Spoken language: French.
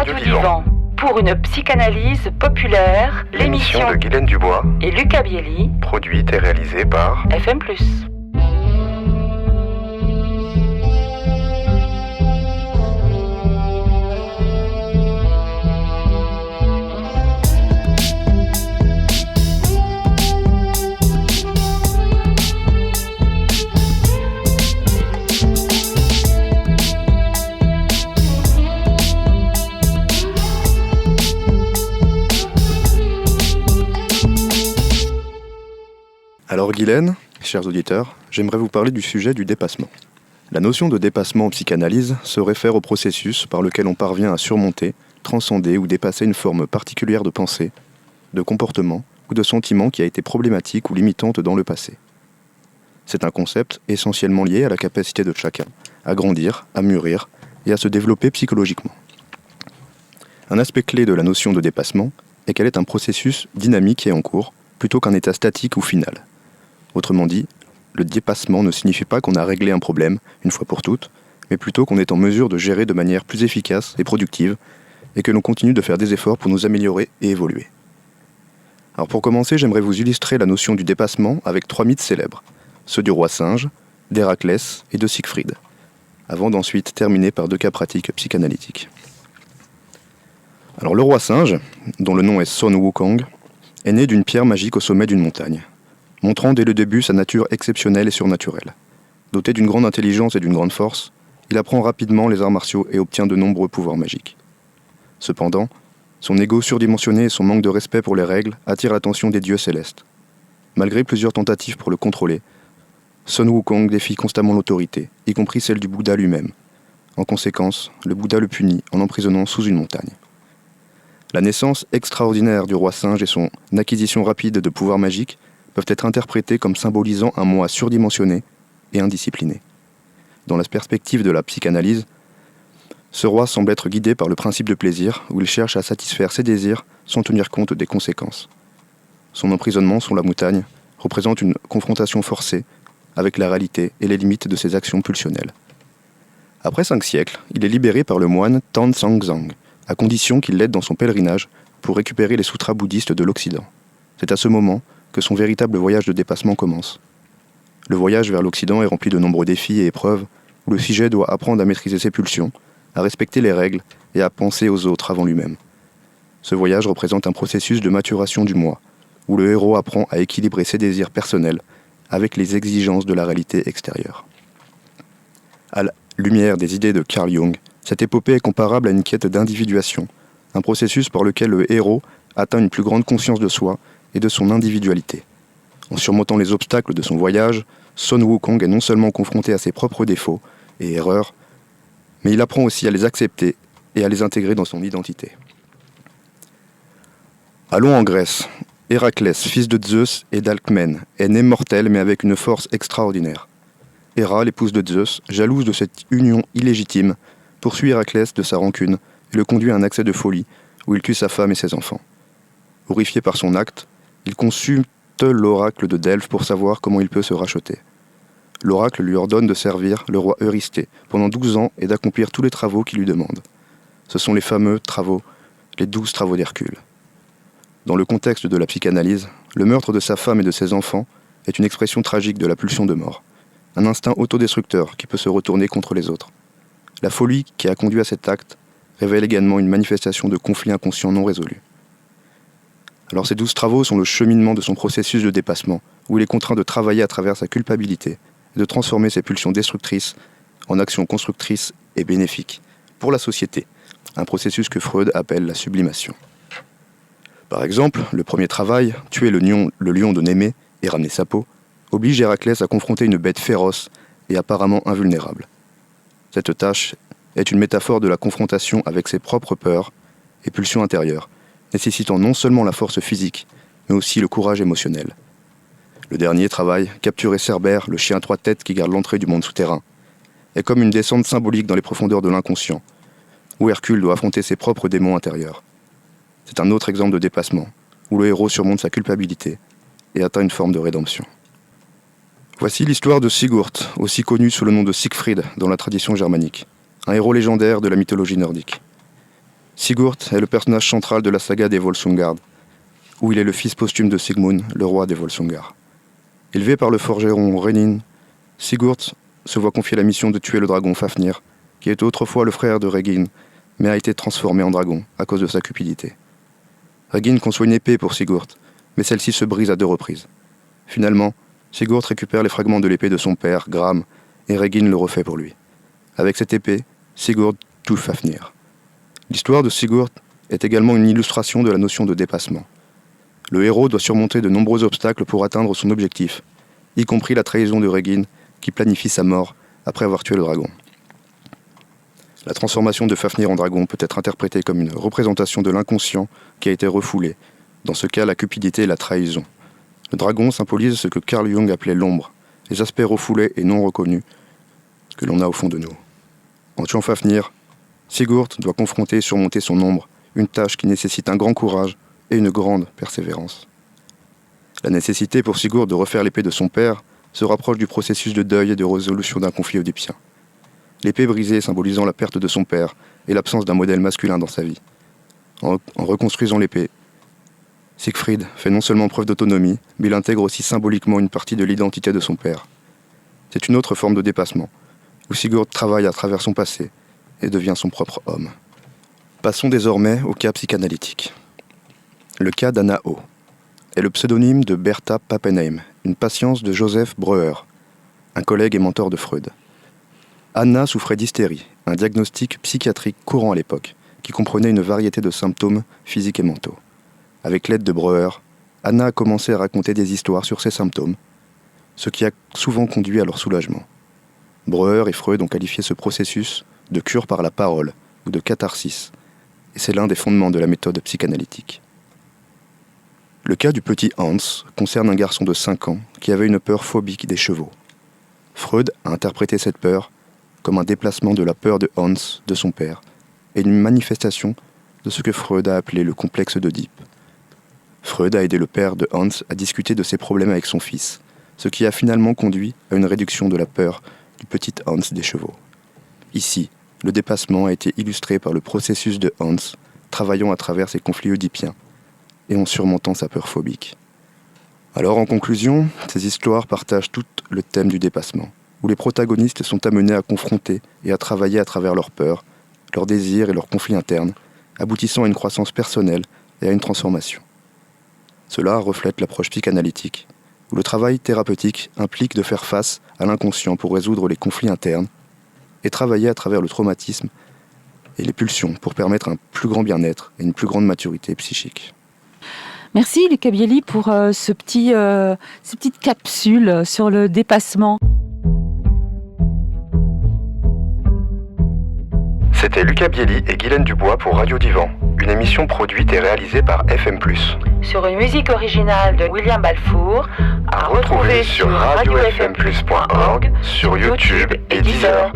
Radio Divan. Pour une psychanalyse populaire, l'émission de Guylaine Dubois et Lucas Bielli, produite et réalisée par FM+. Alors Guylaine, chers auditeurs, j'aimerais vous parler du sujet du dépassement. La notion de dépassement en psychanalyse se réfère au processus par lequel on parvient à surmonter, transcender ou dépasser une forme particulière de pensée, de comportement ou de sentiment qui a été problématique ou limitante dans le passé. C'est un concept essentiellement lié à la capacité de chacun à grandir, à mûrir et à se développer psychologiquement. Un aspect clé de la notion de dépassement est qu'elle est un processus dynamique et en cours, plutôt qu'un état statique ou final. Autrement dit, le dépassement ne signifie pas qu'on a réglé un problème, une fois pour toutes, mais plutôt qu'on est en mesure de gérer de manière plus efficace et productive, et que l'on continue de faire des efforts pour nous améliorer et évoluer. Alors pour commencer, j'aimerais vous illustrer la notion du dépassement avec 3 mythes célèbres, ceux du roi singe, d'Héraclès et de Siegfried, avant d'ensuite terminer par 2 cas pratiques psychanalytiques. Alors le roi singe, dont le nom est Sun Wukong, est né d'une pierre magique au sommet d'une montagne, montrant dès le début sa nature exceptionnelle et surnaturelle. Doté d'une grande intelligence et d'une grande force, il apprend rapidement les arts martiaux et obtient de nombreux pouvoirs magiques. Cependant, son ego surdimensionné et son manque de respect pour les règles attirent l'attention des dieux célestes. Malgré plusieurs tentatives pour le contrôler, Sun Wukong défie constamment l'autorité, y compris celle du Bouddha lui-même. En conséquence, le Bouddha le punit en l'emprisonnant sous une montagne. La naissance extraordinaire du roi singe et son acquisition rapide de pouvoirs magiques peuvent être interprétés comme symbolisant un moi surdimensionné et indiscipliné. Dans la perspective de la psychanalyse, ce roi semble être guidé par le principe de plaisir, où il cherche à satisfaire ses désirs sans tenir compte des conséquences. Son emprisonnement sous la montagne représente une confrontation forcée avec la réalité et les limites de ses actions pulsionnelles. Après 5 siècles, il est libéré par le moine Tan Zhang, à condition qu'il l'aide dans son pèlerinage pour récupérer les sutras bouddhistes de l'Occident. C'est à ce moment que son véritable voyage de dépassement commence. Le voyage vers l'Occident est rempli de nombreux défis et épreuves où le sujet doit apprendre à maîtriser ses pulsions, à respecter les règles et à penser aux autres avant lui-même. Ce voyage représente un processus de maturation du moi, où le héros apprend à équilibrer ses désirs personnels avec les exigences de la réalité extérieure. À la lumière des idées de Carl Jung, cette épopée est comparable à une quête d'individuation, un processus par lequel le héros atteint une plus grande conscience de soi et de son individualité. En surmontant les obstacles de son voyage, Sun Wukong est non seulement confronté à ses propres défauts et erreurs, mais il apprend aussi à les accepter et à les intégrer dans son identité. Allons en Grèce. Héraclès, fils de Zeus et d'Alcmène, est né mortel mais avec une force extraordinaire. Héra, l'épouse de Zeus, jalouse de cette union illégitime, poursuit Héraclès de sa rancune et le conduit à un accès de folie où il tue sa femme et ses enfants. Horrifié par son acte, il consulte l'oracle de Delphes pour savoir comment il peut se racheter. L'oracle lui ordonne de servir le roi Eurysthée pendant 12 ans et d'accomplir tous les travaux qu'il lui demande. Ce sont les fameux travaux, les 12 travaux d'Hercule. Dans le contexte de la psychanalyse, le meurtre de sa femme et de ses enfants est une expression tragique de la pulsion de mort, un instinct autodestructeur qui peut se retourner contre les autres. La folie qui a conduit à cet acte révèle également une manifestation de conflits inconscients non résolus. Alors ces 12 travaux sont le cheminement de son processus de dépassement, où il est contraint de travailler à travers sa culpabilité et de transformer ses pulsions destructrices en actions constructrices et bénéfiques pour la société, un processus que Freud appelle la sublimation. Par exemple, le premier travail, tuer le lion de Némée et ramener sa peau, oblige Héraclès à confronter une bête féroce et apparemment invulnérable. Cette tâche est une métaphore de la confrontation avec ses propres peurs et pulsions intérieures, nécessitant non seulement la force physique, mais aussi le courage émotionnel. Le dernier travail, capturer Cerbère, le chien à 3 têtes qui garde l'entrée du monde souterrain, est comme une descente symbolique dans les profondeurs de l'inconscient, où Hercule doit affronter ses propres démons intérieurs. C'est un autre exemple de dépassement, où le héros surmonte sa culpabilité et atteint une forme de rédemption. Voici l'histoire de Sigurd, aussi connu sous le nom de Siegfried dans la tradition germanique, un héros légendaire de la mythologie nordique. Sigurd est le personnage central de la saga des Volsungard, où il est le fils posthume de Sigmund, le roi des Volsungar. Élevé par le forgeron Regin, Sigurd se voit confier la mission de tuer le dragon Fafnir, qui était autrefois le frère de Regin, mais a été transformé en dragon à cause de sa cupidité. Regin conçoit une épée pour Sigurd, mais celle-ci se brise à 2 reprises. Finalement, Sigurd récupère les fragments de l'épée de son père, Gram, et Regin le refait pour lui. Avec cette épée, Sigurd tue Fafnir. L'histoire de Sigurd est également une illustration de la notion de dépassement. Le héros doit surmonter de nombreux obstacles pour atteindre son objectif, y compris la trahison de Regin, qui planifie sa mort après avoir tué le dragon. La transformation de Fafnir en dragon peut être interprétée comme une représentation de l'inconscient qui a été refoulé, dans ce cas la cupidité et la trahison. Le dragon symbolise ce que Carl Jung appelait l'ombre, les aspects refoulés et non reconnus que l'on a au fond de nous. En tuant Fafnir, Sigurd doit confronter et surmonter son ombre, une tâche qui nécessite un grand courage et une grande persévérance. La nécessité pour Sigurd de refaire l'épée de son père se rapproche du processus de deuil et de résolution d'un conflit oedipien. L'épée brisée symbolisant la perte de son père et l'absence d'un modèle masculin dans sa vie. En reconstruisant l'épée, Siegfried fait non seulement preuve d'autonomie, mais il intègre aussi symboliquement une partie de l'identité de son père. C'est une autre forme de dépassement, où Sigurd travaille à travers son passé et devient son propre homme. Passons désormais au cas psychanalytique. Le cas d'Anna O. est le pseudonyme de Bertha Pappenheim, une patiente de Joseph Breuer, un collègue et mentor de Freud. Anna souffrait d'hystérie, un diagnostic psychiatrique courant à l'époque, qui comprenait une variété de symptômes physiques et mentaux. Avec l'aide de Breuer, Anna a commencé à raconter des histoires sur ces symptômes, ce qui a souvent conduit à leur soulagement. Breuer et Freud ont qualifié ce processus de cure par la parole ou de catharsis, et c'est l'un des fondements de la méthode psychanalytique. Le cas du petit Hans concerne un garçon de 5 ans qui avait une peur phobique des chevaux. Freud a interprété cette peur comme un déplacement de la peur de Hans de son père et une manifestation de ce que Freud a appelé le complexe d'Oedipe. Freud a aidé le père de Hans à discuter de ses problèmes avec son fils, ce qui a finalement conduit à une réduction de la peur du petit Hans des chevaux. Ici, le dépassement a été illustré par le processus de Hans, travaillant à travers ses conflits oedipiens et en surmontant sa peur phobique. Alors en conclusion, ces histoires partagent tout le thème du dépassement, où les protagonistes sont amenés à confronter et à travailler à travers leurs peurs, leurs désirs et leurs conflits internes, aboutissant à une croissance personnelle et à une transformation. Cela reflète l'approche psychanalytique, où le travail thérapeutique implique de faire face à l'inconscient pour résoudre les conflits internes et travailler à travers le traumatisme et les pulsions pour permettre un plus grand bien-être et une plus grande maturité psychique. Merci Lucas Bielli pour ces petites capsules sur le dépassement. C'était Lucas Bielli et Guylaine Dubois pour Radio Divan, une émission produite et réalisée par FM+. Sur une musique originale de William Balfour, À retrouver sur radiofmplus.org, sur YouTube et Deezer.